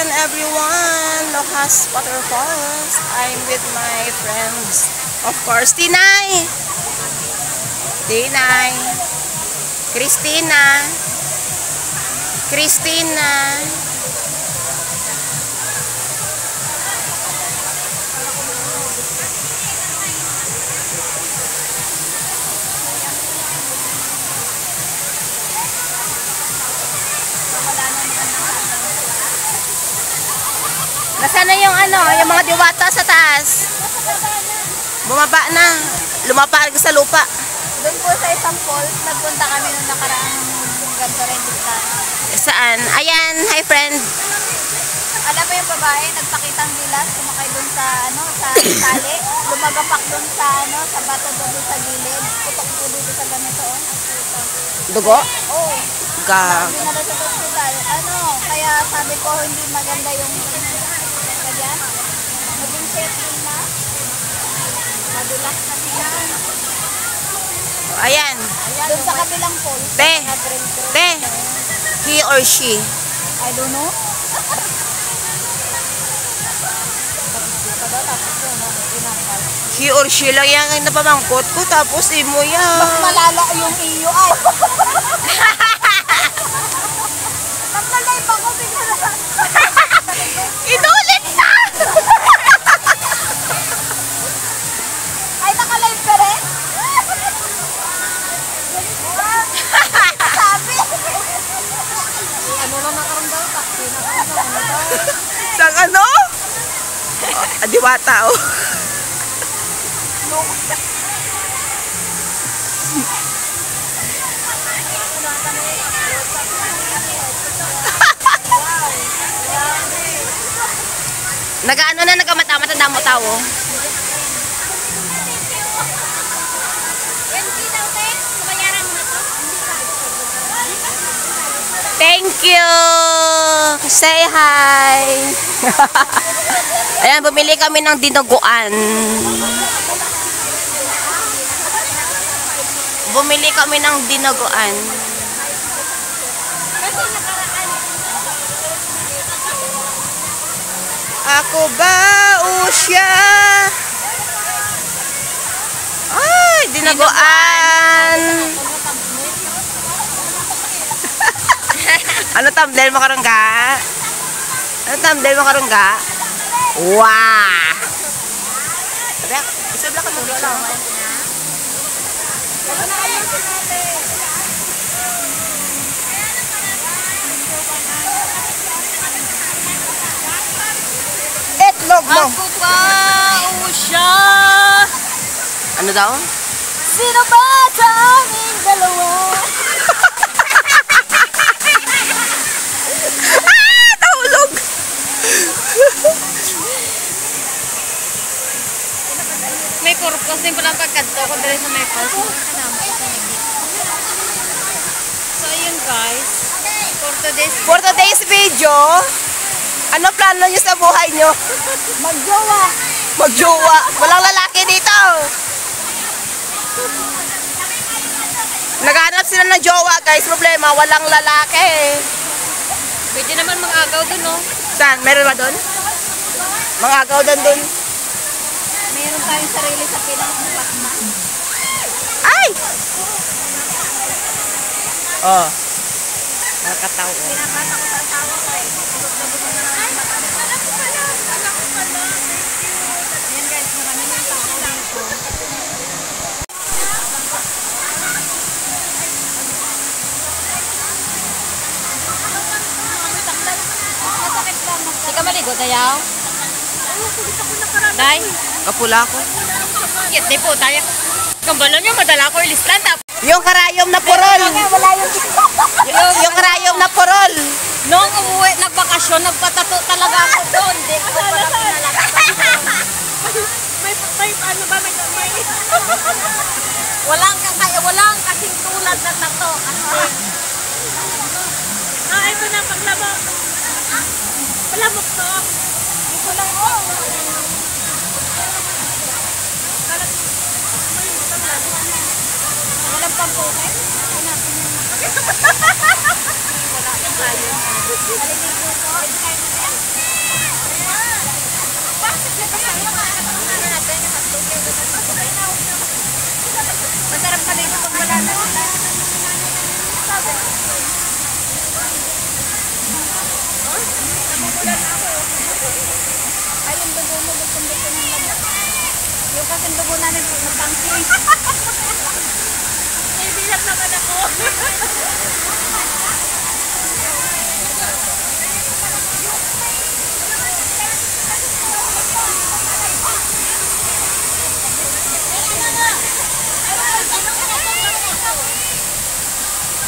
again, everyone. Lohas Waterfalls. I'm with my friends. Of course, Tinay. Tinay. Christina. Christina. Nasaan na yung yung mga diwata sa taas? Bumaba na. Lumapa sa lupa. Doon po sa isang falls, nagpunta kami nung nakaraang ganito rin dito. Saan? Ayan, hi friend. Alam mo yung babae, nagpakitang bilas, sumakay doon sa sa tali, lumagapak doon sa sa bato doon sa gilid, putok po dito sa ganito. Dugo? Oo. Gag. Dinala sa hospital. Kaya sabi ko hindi maganda yung ganyan. Maging safety na. Madulas na sila. Ayan. Doon sa kabilang falls. Te. He or she? I don't know. He or she lang yan napamangkot ko tapos imo yan. Mas malala yung iyo ay. Naglalay pa ko bigla. Inulit na! Ay, nakalive ka rin? Sabi! Ano na nakaramdaw? Taksi na Sang Diwata, oh. Nagaano na nagamata-mata damo tao. Thank you. Say hi. Ayan, bumili kami ng dinuguan. Bumili kami ng dinuguan. Ako ba o siya? Ay, dinuguan. Ano thumbnail mo karangga? Ano thumbnail mo karangga? Wow! Sabi, isabla ka mag-ikaw. Etlog mo! Ako ba o siya? Ano daw? Sino ba sa aming dalawa? Nahulog! May purpose din palang pagkanto ko dali sa may falls. So ayun guys, For today's video, ano plano nyo sa buhay nyo? magjowa. Magjowa. Walang lalaki dito. Naghanap sila ng jowa guys. Problema, walang lalaki. Pwede naman mag-agaw dun, no? Saan? Meron ba doon? Mag-agaw doon. Meron tayong sarili sa pinakamupat na. Ay! Oh. Nakatawa. Pinapata ko sa asawa ko eh. Busog na naman ang mata. Alam ko pala. Ayan guys, marami na yung tao dito. Hindi ka maligo, Dayaw? Day? Kapula ko. Yes, di po, tayo. Kambalo niyo, madala ko ilistan. Yung karayom na purol. Wala Yung karayom na purol. Noong umuwi, nagbakasyon, nagpatato talaga ako doon. Hindi ko pala pinalakpan. May ano ba? May walang kasing tulad na tato. Ito na paglamok. Palamok to. Ito lang ko. Walang pampukin. Wala. Wala. Wala. Ay, yung dugo mo, gusto ng lagat. Yung kasing dugo namin, pumutangki. Eh, bilang naman ako.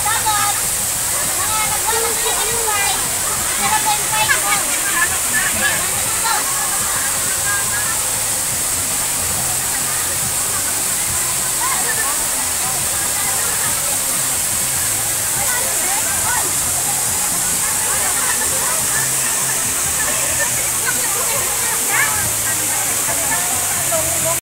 Tapos, mga nagwalas yung ano, pero may fight mo.